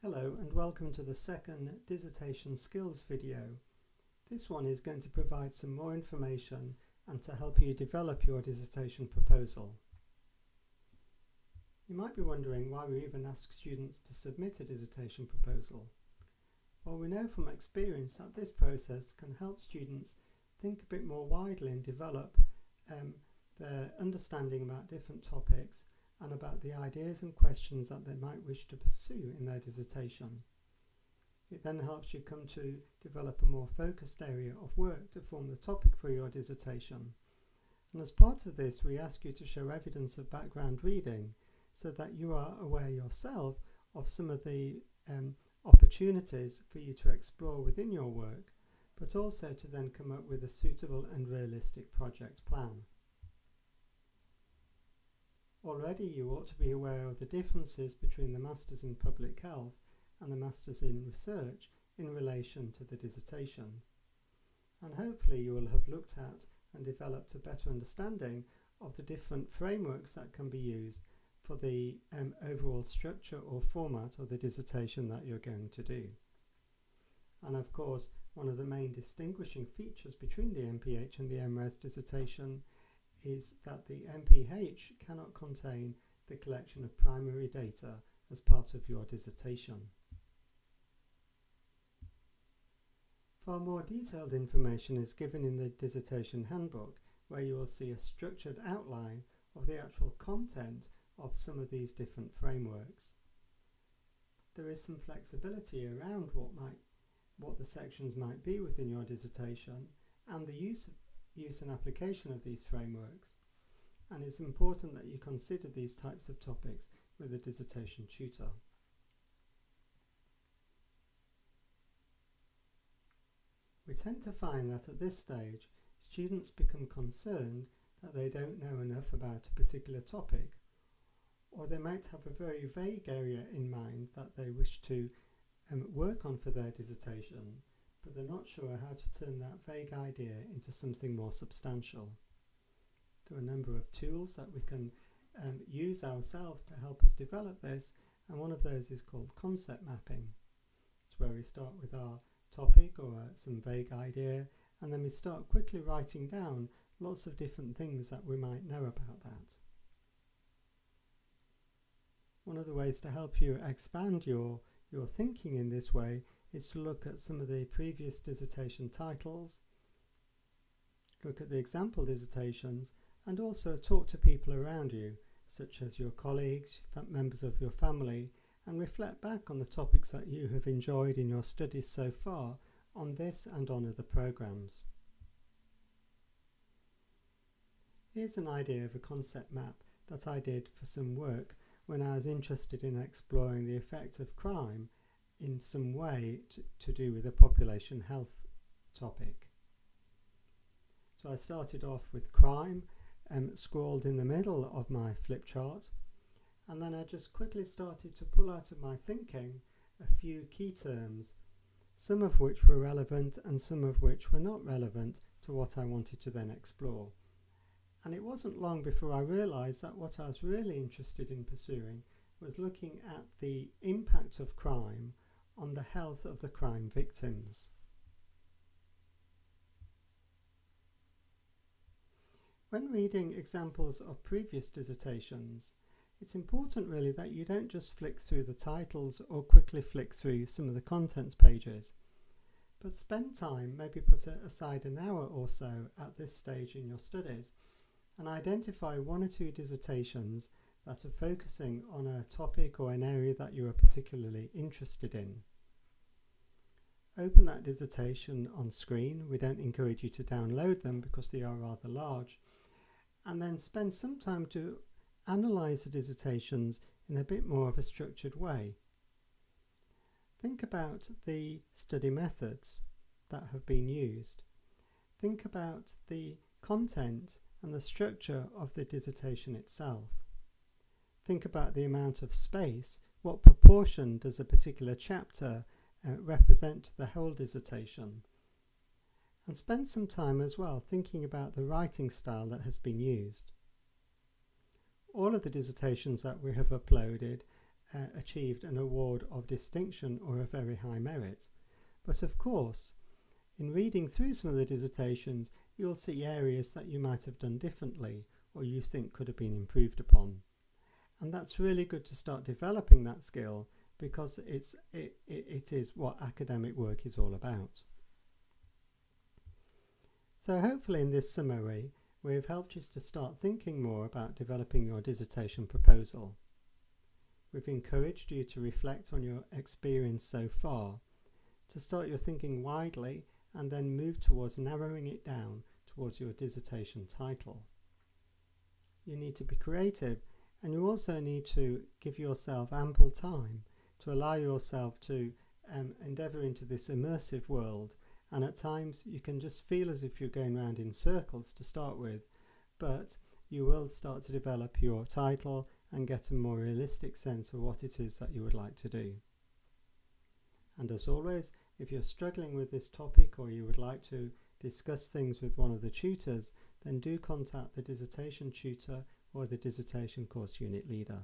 Hello and welcome to the second dissertation skills video. This one is going to provide some more information and to help you develop your dissertation proposal. You might be wondering why we even ask students to submit a dissertation proposal. Well, we know from experience that this process can help students think a bit more widely and develop their understanding about different topics and about the ideas and questions that they might wish to pursue in their dissertation. It then helps you come to develop a more focused area of work to form the topic for your dissertation. And as part of this, we ask you to show evidence of background reading so that you are aware yourself of some of the opportunities for you to explore within your work, but also to then come up with a suitable and realistic project plan. Already you ought to be aware of the differences between the Masters in Public Health and the Masters in Research in relation to the dissertation. And hopefully you will have looked at and developed a better understanding of the different frameworks that can be used for the overall structure or format of the dissertation that you're going to do. And of course, one of the main distinguishing features between the MPH and the MRes dissertation is that the MPH cannot contain the collection of primary data as part of your dissertation. Far more detailed information is given in the dissertation handbook, where you will see a structured outline of the actual content of some of these different frameworks. There is some flexibility around what the sections might be within your dissertation and the use and application of these frameworks, and it's important that you consider these types of topics with a dissertation tutor. We tend to find that at this stage students become concerned that they don't know enough about a particular topic, or they might have a very vague area in mind that they wish to work on for their dissertation, but they're not sure how to turn that vague idea into something more substantial. There are a number of tools that we can use ourselves to help us develop this, and one of those is called concept mapping. It's where we start with our topic or some vague idea, and then we start quickly writing down lots of different things that we might know about that. One of the ways to help you expand your thinking in this way is to look at some of the previous dissertation titles, look at the example dissertations, and also talk to people around you, such as your colleagues, members of your family, and reflect back on the topics that you have enjoyed in your studies so far on this and on other programs. Here's an idea of a concept map that I did for some work when I was interested in exploring the effect of crime in some way to do with a population health topic. So I started off with crime scrawled in the middle of my flip chart, and then I just quickly started to pull out of my thinking a few key terms, some of which were relevant and some of which were not relevant to what I wanted to then explore. And it wasn't long before I realised that what I was really interested in pursuing was looking at the impact of crime on the health of the crime victims. When reading examples of previous dissertations, it's important really that you don't just flick through the titles or quickly flick through some of the contents pages, but spend time, maybe put aside an hour or so at this stage in your studies, and identify one or two dissertations that are focusing on a topic or an area that you are particularly interested in. Open that dissertation on screen. We don't encourage you to download them because they are rather large, and then spend some time to analyse the dissertations in a bit more of a structured way. Think about the study methods that have been used. Think about the content and the structure of the dissertation itself. Think about the amount of space. What proportion does a particular chapter represent to the whole dissertation? And spend some time as well thinking about the writing style that has been used. All of the dissertations that we have uploaded achieved an award of distinction or a very high merit. But of course, in reading through some of the dissertations, you'll see areas that you might have done differently or you think could have been improved upon. And that's really good to start developing that skill, because it is what academic work is all about. So hopefully in this summary, we've helped you to start thinking more about developing your dissertation proposal. We've encouraged you to reflect on your experience so far, to start your thinking widely and then move towards narrowing it down towards your dissertation title. You need to be creative, and you also need to give yourself ample time to allow yourself to endeavour into this immersive world, and at times you can just feel as if you're going around in circles to start with, but you will start to develop your title and get a more realistic sense of what it is that you would like to do. And as always, if you're struggling with this topic or you would like to discuss things with one of the tutors, then do contact the dissertation tutor or the dissertation course unit leader.